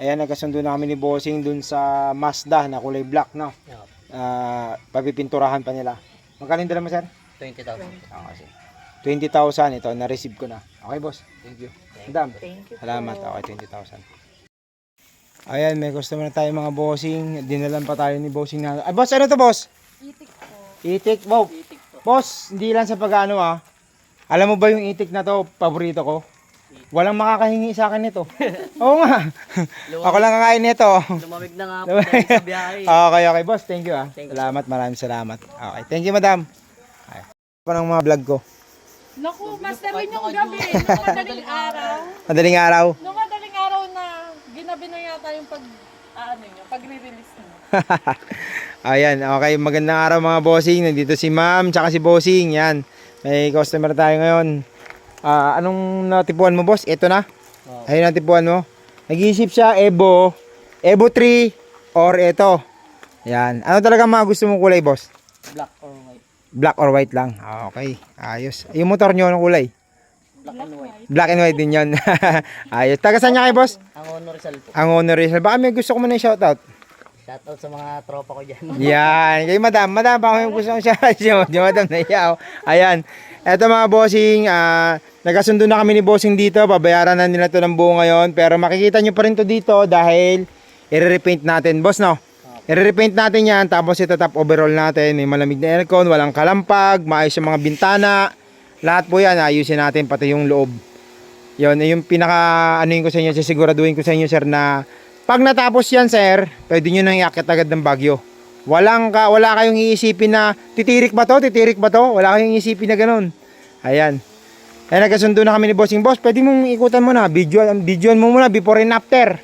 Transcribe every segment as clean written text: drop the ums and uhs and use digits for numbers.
Ayan, nagkasundo na kami ni Bossing dun sa Mazda na kulay black, no? Papipinturahan pa nila. Magkano dala mo, sir? 20,000. Kasi 20,000 ito, na-receive ko na. Okay, boss. Thank you. Madam. Thank you po. Salamat. Okay, 20,000. Ayan, may customer na tayo mga Bossing. Dinalan pa tayo ni Bossing na. Ay, boss, ano to, boss? Itik po. Itik. Wow. Boss, hindi lang sa pag-ano Alam mo ba yung itik na to, paborito ko? Walang makakahingi sa akin nito. Oo nga. Ako lang kakain nito. Lumamig na nga po dahil sa biyahe. Okay, boss. Thank you Thank you. Salamat, maraming salamat. Okay, thank you, madam. Okay. Ako ng mga vlog ko. Naku, master rin yung gabi. Nung madaling araw. Madaling araw. Nung madaling araw na ginabi na yata yung pag-re-release mo. Ayan, okay. Magandang araw mga bossing. Nandito si ma'am, tsaka si bossing. Yan. May customer tayo ngayon. Anong natipuan mo, boss? Ito na. Ayun natipuan mo. Nag-iisip siya, Evo 3, or ito. Yan. Ano talaga mga gusto mong kulay, boss? Black or white. Black or white lang. Okay. Ayos. Yung motor nyo, anong kulay? Black and white. Black and white din yun. Ayos. Taga saan niya kayo, boss? Ang honor Rizal po. Ang Honor Rizal. Baka may gusto ko muna yung shoutout. Shoutout sa mga tropa ko dyan. Yan. Kay madam. Madam, baka may gusto ko siya. Yung madam na iyaw. Ayan. Eto mga bossing. Nagkasundo na kami ni bossing dito. Babayaran na nila to ng buo ngayon. Pero makikita nyo pa rin to dito dahil i-repaint natin. Boss, no? I-repaint natin yan. Tapos ito top overall natin. May malamig na aircon. Walang kalampag. Maayos yung mga bintana. Lahat po yan. Ayusin natin pati yung loob. Yun. Yung pinaka anuin ko sa inyo. Sisiguraduhin ko sa inyo, sir, na pag natapos yan, sir, pwede nyo nang iakit agad ng Baguio. Wala kayong iisipin na titirik ba to? Wala kayong iisipin na ganun. Ayan. Eh, nagkasundo na kami ni bossing. Boss, pwede mong ikutan mo na. Videoan mo muna before and after.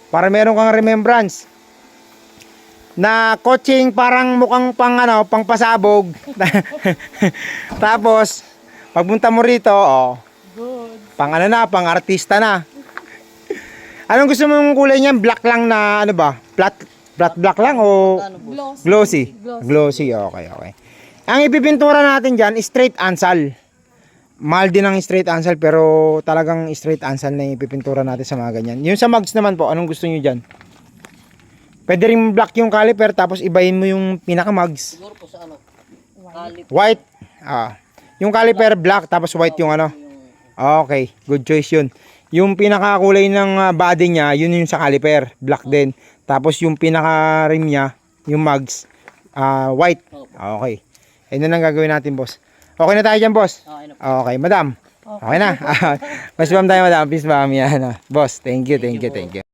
Para meron kang remembrance. Na coaching parang mukhang pang pasabog. Tapos, pagpunta mo rito, Good. pang artista na. Anong gusto mong kulay niyan? Black lang na ano ba? Flat black lang o Glossy. glossy? Okay. Ang ipipintura natin diyan, straight ansal. Mahal din ang straight ansal pero talagang straight ansal na ipipintura natin sa mga ganyan. Yung sa mags naman po, anong gusto niyo diyan? Pwede rin black yung caliper tapos ibahin mo yung pinaka mags. Siguro po sa ano? White. Yung caliper black tapos white yung ano. Okay, good choice yun. Yung pinaka kulay ng body niya, yun yung sa caliper, black din. Tapos yung pinaka rim niya, yung mags, white. Okay. Ayun na lang gagawin natin, boss. Okay na tayo dyan, boss? Okay na po. Okay, madam. Okay na. Mas bam tayo, madam. Peace bam. Yan. Boss, thank you.